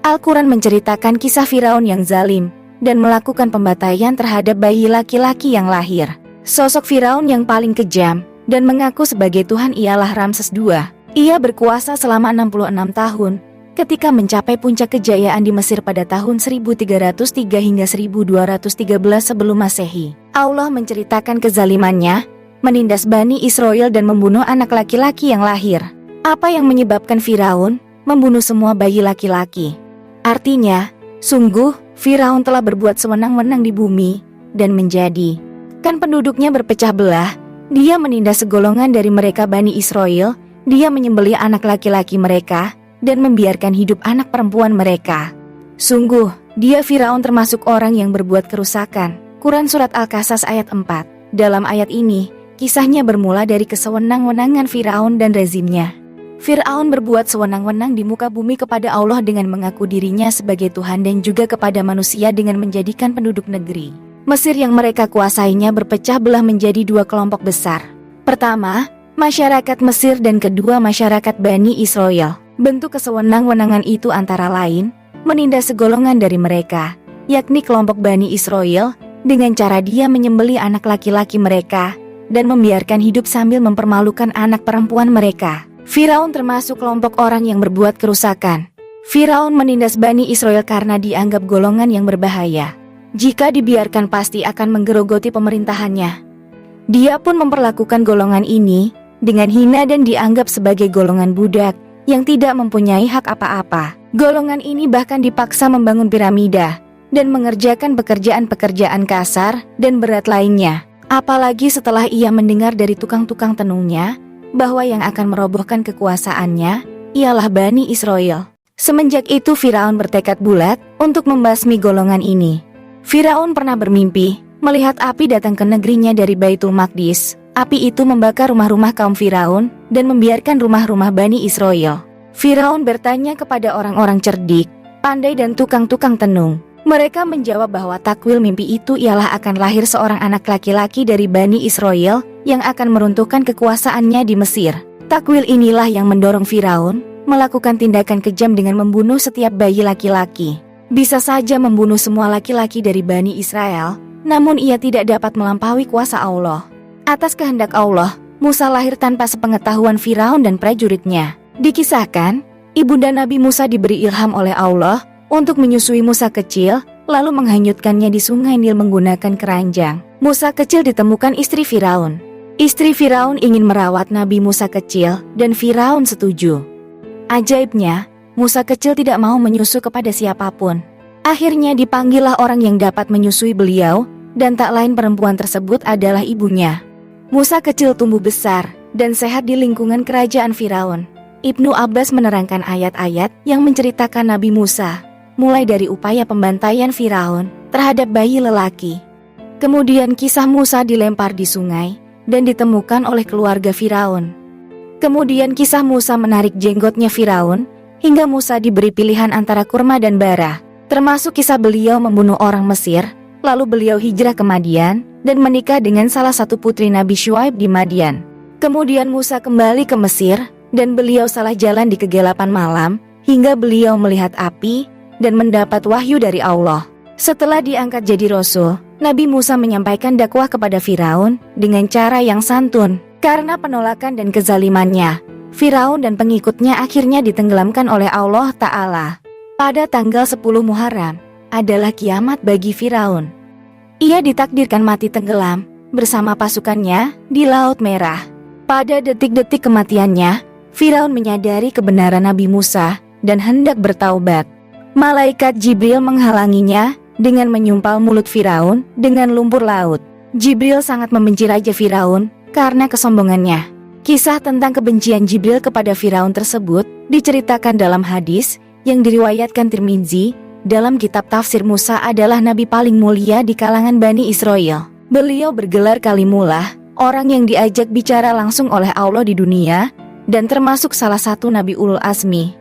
Al-Quran menceritakan kisah Firaun yang zalim dan melakukan pembantaian terhadap bayi laki-laki yang lahir. Sosok Firaun yang paling kejam dan mengaku sebagai Tuhan ialah Ramses II. Ia berkuasa selama 66 tahun ketika mencapai puncak kejayaan di Mesir pada tahun 1303 hingga 1213 sebelum Masehi. Allah menceritakan kezalimannya, menindas Bani Israel dan membunuh anak laki-laki yang lahir. Apa yang menyebabkan Firaun membunuh semua bayi laki-laki? Artinya, sungguh Firaun telah berbuat sewenang-wenang di bumi dan menjadikan penduduknya berpecah belah. Dia menindas segolongan dari mereka Bani Israel. Dia menyembelih anak laki-laki mereka dan membiarkan hidup anak perempuan mereka. Sungguh, dia Firaun termasuk orang yang berbuat kerusakan. Quran Surat Al-Qasas ayat 4. Dalam ayat ini, kisahnya bermula dari kesewenang-wenangan Firaun dan rezimnya. Firaun berbuat sewenang-wenang di muka bumi kepada Allah dengan mengaku dirinya sebagai Tuhan dan juga kepada manusia dengan menjadikan penduduk negeri Mesir yang mereka kuasainya berpecah belah menjadi dua kelompok besar. Pertama, masyarakat Mesir dan kedua masyarakat Bani Israel. Bentuk kesewenang-wenangan itu antara lain menindas segolongan dari mereka, yakni kelompok Bani Israel, dengan cara dia menyembelih anak laki-laki mereka dan membiarkan hidup sambil mempermalukan anak perempuan mereka. Firaun termasuk kelompok orang yang berbuat kerusakan. Firaun menindas Bani Israel karena dianggap golongan yang berbahaya. Jika dibiarkan pasti akan menggerogoti pemerintahannya. Dia pun memperlakukan golongan ini dengan hina dan dianggap sebagai golongan budak yang tidak mempunyai hak apa-apa. Golongan ini bahkan dipaksa membangun piramida dan mengerjakan pekerjaan-pekerjaan kasar dan berat lainnya. Apalagi setelah ia mendengar dari tukang-tukang tenungnya bahwa yang akan merobohkan kekuasaannya ialah Bani Israel. Semenjak itu Firaun bertekad bulat untuk membasmi golongan ini. Firaun pernah bermimpi melihat api datang ke negerinya dari Baitul Maqdis. Api itu membakar rumah-rumah kaum Firaun dan membiarkan rumah-rumah Bani Israel. Firaun bertanya kepada orang-orang cerdik, pandai dan tukang-tukang tenung. Mereka menjawab bahwa takwil mimpi itu ialah akan lahir seorang anak laki-laki dari Bani Israel yang akan meruntuhkan kekuasaannya di Mesir. Takwil inilah yang mendorong Firaun melakukan tindakan kejam dengan membunuh setiap bayi laki-laki. Bisa saja membunuh semua laki-laki dari Bani Israel, namun ia tidak dapat melampaui kuasa Allah. Atas kehendak Allah, Musa lahir tanpa sepengetahuan Firaun dan prajuritnya. Dikisahkan, ibunda Nabi Musa diberi ilham oleh Allah untuk menyusui Musa kecil, lalu menghanyutkannya di sungai Nil menggunakan keranjang. Musa kecil ditemukan istri Firaun. Istri Firaun ingin merawat Nabi Musa kecil dan Firaun setuju. Ajaibnya, Musa kecil tidak mau menyusu kepada siapapun. Akhirnya dipanggillah orang yang dapat menyusui beliau, dan tak lain perempuan tersebut adalah ibunya. Musa kecil tumbuh besar dan sehat di lingkungan kerajaan Firaun. Ibnu Abbas menerangkan ayat-ayat yang menceritakan Nabi Musa, mulai dari upaya pembantaian Firaun terhadap bayi lelaki. Kemudian kisah Musa dilempar di sungai dan ditemukan oleh keluarga Firaun. Kemudian kisah Musa menarik jenggotnya Firaun hingga Musa diberi pilihan antara kurma dan bara. Termasuk kisah beliau membunuh orang Mesir, lalu beliau hijrah ke Madian dan menikah dengan salah satu putri Nabi Syuaib di Madian. Kemudian Musa kembali ke Mesir dan beliau salah jalan di kegelapan malam hingga beliau melihat api dan mendapat wahyu dari Allah. Setelah diangkat jadi rasul, Nabi Musa menyampaikan dakwah kepada Firaun dengan cara yang santun. Karena penolakan dan kezalimannya, Firaun dan pengikutnya akhirnya ditenggelamkan oleh Allah Ta'ala. Pada tanggal 10 Muharram adalah kiamat bagi Firaun. Ia ditakdirkan mati tenggelam bersama pasukannya di Laut Merah. Pada detik-detik kematiannya, Firaun menyadari kebenaran Nabi Musa dan hendak bertaubat. Malaikat Jibril menghalanginya dengan menyumpal mulut Firaun dengan lumpur laut. Jibril sangat membenci Raja Firaun karena kesombongannya. Kisah tentang kebencian Jibril kepada Firaun tersebut diceritakan dalam hadis yang diriwayatkan Tirmizi. Dalam kitab tafsir Musa adalah nabi paling mulia di kalangan Bani Israel. Beliau bergelar Kalimullah, orang yang diajak bicara langsung oleh Allah di dunia, dan termasuk salah satu Nabi Ulul Azmi.